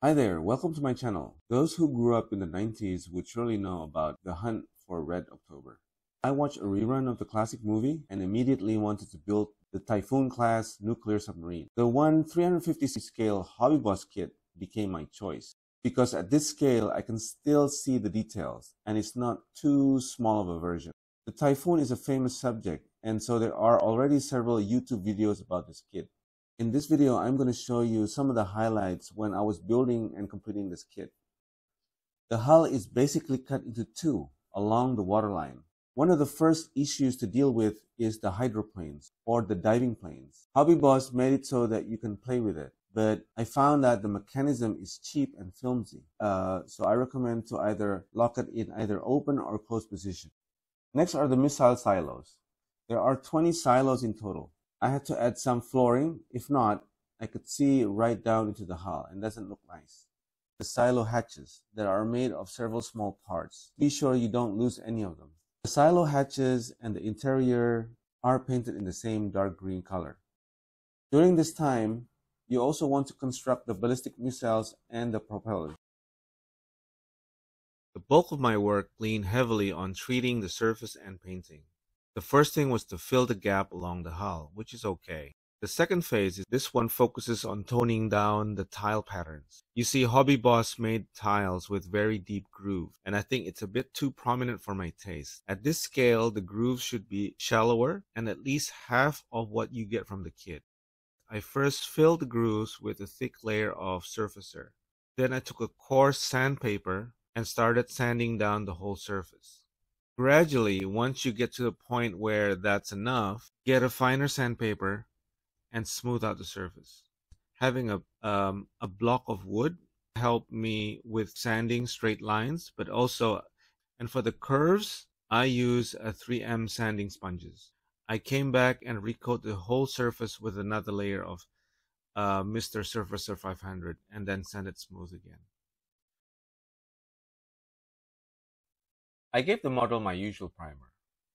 Hi there, welcome to my channel. Those who grew up in the 90s would surely know about the hunt for Red October. I watched a rerun of the classic movie and immediately wanted to build the Typhoon-class nuclear submarine. The 350 scale Hobby Boss kit became my choice because at this scale I can still see the details and it's not too small of a version. The Typhoon is a famous subject, and so there are already several YouTube videos about this kit. In this video, I'm going to show you some of the highlights when I was building and completing this kit. The hull is basically cut into two along the waterline. One of the first issues to deal with is the hydroplanes or the diving planes. Hobby Boss made it so that you can play with it, but I found that the mechanism is cheap and flimsy. So I recommend to either lock it in either open or closed position. Next are the missile silos. There are 20 silos in total. I had to add some flooring. If not, I could see right down into the hull and doesn't look nice. The silo hatches that are made of several small parts. Be sure you don't lose any of them. The silo hatches and the interior are painted in the same dark green color. During this time, you also want to construct the ballistic missiles and the propellers. The bulk of my work leaned heavily on treating the surface and painting. The first thing was to fill the gap along the hull, which is okay. The second phase is this one focuses on toning down the tile patterns. You see, Hobby Boss made tiles with very deep grooves, and I think it's a bit too prominent for my taste. At this scale, the grooves should be shallower and at least half of what you get from the kit. I first filled the grooves with a thick layer of surfacer. Then I took a coarse sandpaper and started sanding down the whole surface. Gradually, once you get to the point where that's enough, get a finer sandpaper and smooth out the surface. Having a block of wood helped me with sanding straight lines, but also, and for the curves, I use a 3M sanding sponges. I came back and recoat the whole surface with another layer of Mr. Surfacer 500 and then sand it smooth again. I gave the model my usual primer.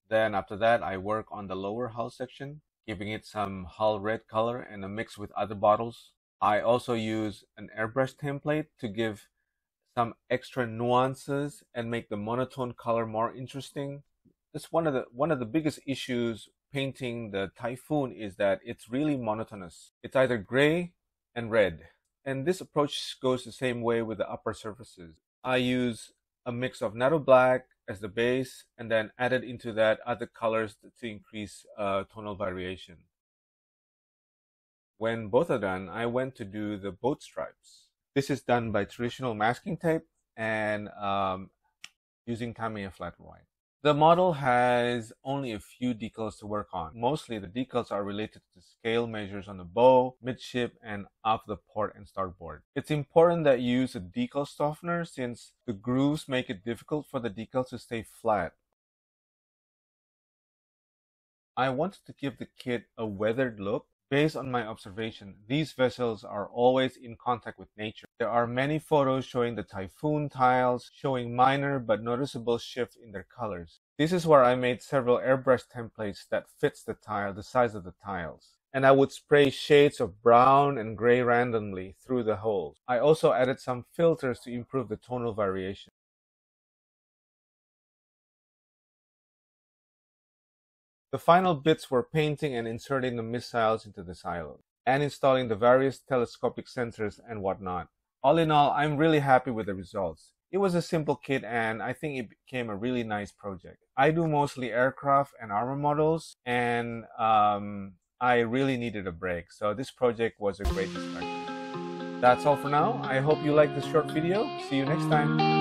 Then after that, I work on the lower hull section, giving it some hull red color and a mix with other bottles. I also use an airbrush template to give some extra nuances and make the monotone color more interesting. That's one of the biggest issues painting the Typhoon is that it's really monotonous. It's either gray and red. And this approach goes the same way with the upper surfaces. I use a mix of Natto Black as the base and then added into that other colors to increase tonal variation. When both are done, I went to do the boat stripes. This is done by traditional masking tape and using Tamiya flat white. The model has only a few decals to work on. Mostly the decals are related to scale measures on the bow, midship, and off the port and starboard. It's important that you use a decal softener since the grooves make it difficult for the decals to stay flat. I wanted to give the kit a weathered look. Based on my observation, these vessels are always in contact with nature. There are many photos showing the Typhoon tiles, showing minor but noticeable shift in their colors. This is where I made several airbrush templates that fits the tile, the size of the tiles. And I would spray shades of brown and gray randomly through the holes. I also added some filters to improve the tonal variation. The final bits were painting and inserting the missiles into the silos, and installing the various telescopic sensors and whatnot. All in all, I'm really happy with the results. It was a simple kit and I think it became a really nice project. I do mostly aircraft and armor models, and I really needed a break, so this project was a great distraction. That's all for now. I hope you liked this short video. See you next time.